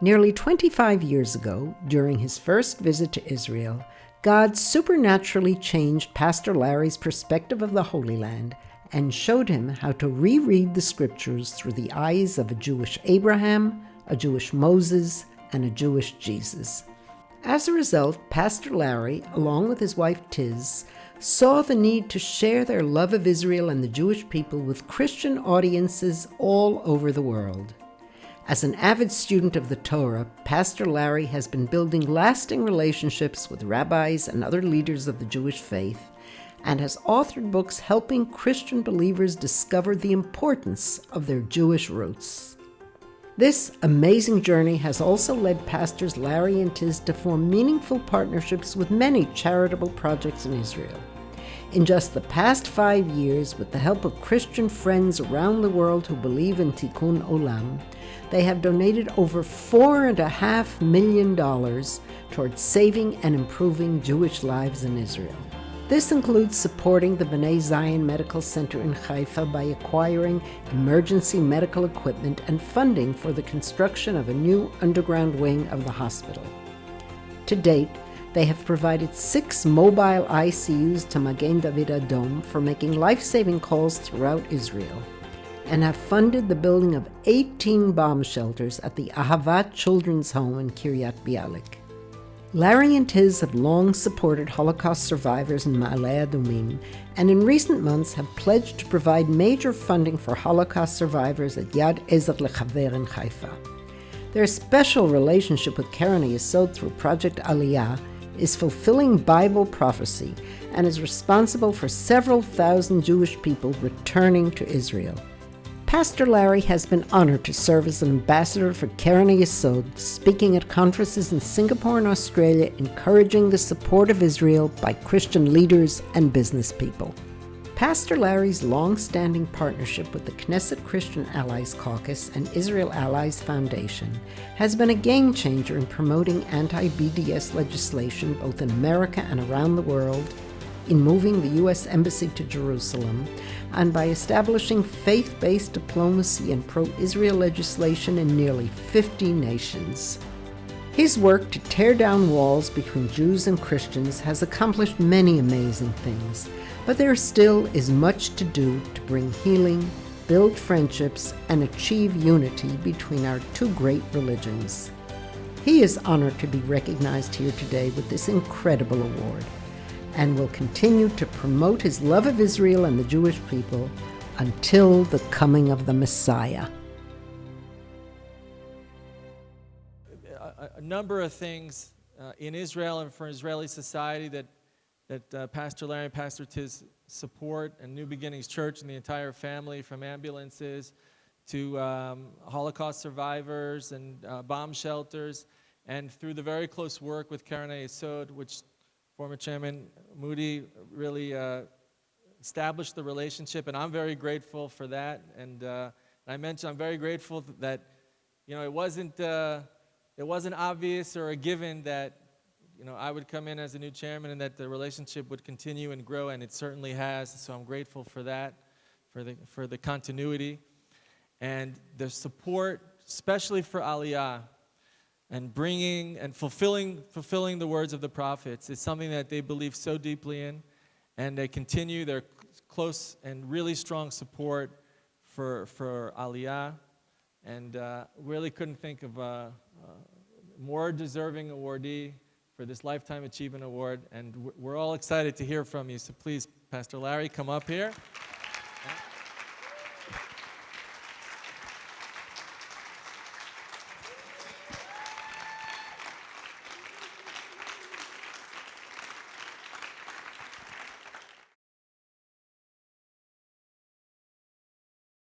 Nearly 25 years ago, during his first visit to Israel, God supernaturally changed Pastor Larry's perspective of the Holy Land and showed him how to reread the scriptures through the eyes of a Jewish Abraham, a Jewish Moses, and a Jewish Jesus. As a result, Pastor Larry, along with his wife Tiz, saw the need to share their love of Israel and the Jewish people with Christian audiences all over the world. As an avid student of the Torah, Pastor Larry has been building lasting relationships with rabbis and other leaders of the Jewish faith, and has authored books helping Christian believers discover the importance of their Jewish roots. This amazing journey has also led Pastors Larry and Tiz to form meaningful partnerships with many charitable projects in Israel. In just the past 5 years, with the help of Christian friends around the world who believe in Tikkun Olam, they have donated over $4.5 million towards saving and improving Jewish lives in Israel. This includes supporting the Bnei Zion Medical Center in Haifa by acquiring emergency medical equipment and funding for the construction of a new underground wing of the hospital. To date, they have provided 6 mobile ICUs to Magen David Adom for making life-saving calls throughout Israel, and have funded the building of 18 bomb shelters at the Avid Children's Home in Kiryat Bialik. Larry and Tiz have long supported Holocaust survivors in Ma'ale Adumim, and in recent months have pledged to provide major funding for Holocaust survivors at Yad Ezer Lechaver in Haifa. Their special relationship with Keren Hayesod through Project Aliyah is fulfilling Bible prophecy and is responsible for several thousand Jewish people returning to Israel. Pastor Larry has been honored to serve as an ambassador for Keren Hayesod, speaking at conferences in Singapore and Australia, encouraging the support of Israel by Christian leaders and business people. Pastor Larry's long-standing partnership with the Knesset Christian Allies Caucus and Israel Allies Foundation has been a game-changer in promoting anti-BDS legislation both in America and around the world, in moving the U.S. Embassy to Jerusalem, and by establishing faith-based diplomacy and pro-Israel legislation in nearly 50 nations. His work to tear down walls between Jews and Christians has accomplished many amazing things, but there still is much to do to bring healing, build friendships, and achieve unity between our two great religions. He is honored to be recognized here today with this incredible award, and will continue to promote his love of Israel and the Jewish people until the coming of the Messiah. A number of things in Israel and for Israeli society that Pastor Larry and Pastor Tiz support, and New Beginnings Church and the entire family, from ambulances to Holocaust survivors and bomb shelters, and through the very close work with Keren Hayesod, which former Chairman Moody really established the relationship, and I'm very grateful for that. And I mentioned I'm very grateful that it wasn't obvious or a given that I would come in as a new chairman and that the relationship would continue and grow, and it certainly has. So I'm grateful for that, for the continuity and the support, especially for Aliyah. And bringing and fulfilling the words of the prophets is something that they believe so deeply in, and they continue their close and really strong support for Aliyah, and really couldn't think of a more deserving awardee for this Lifetime Achievement Award, and we're all excited to hear from you. So please, Pastor Larry, come up here.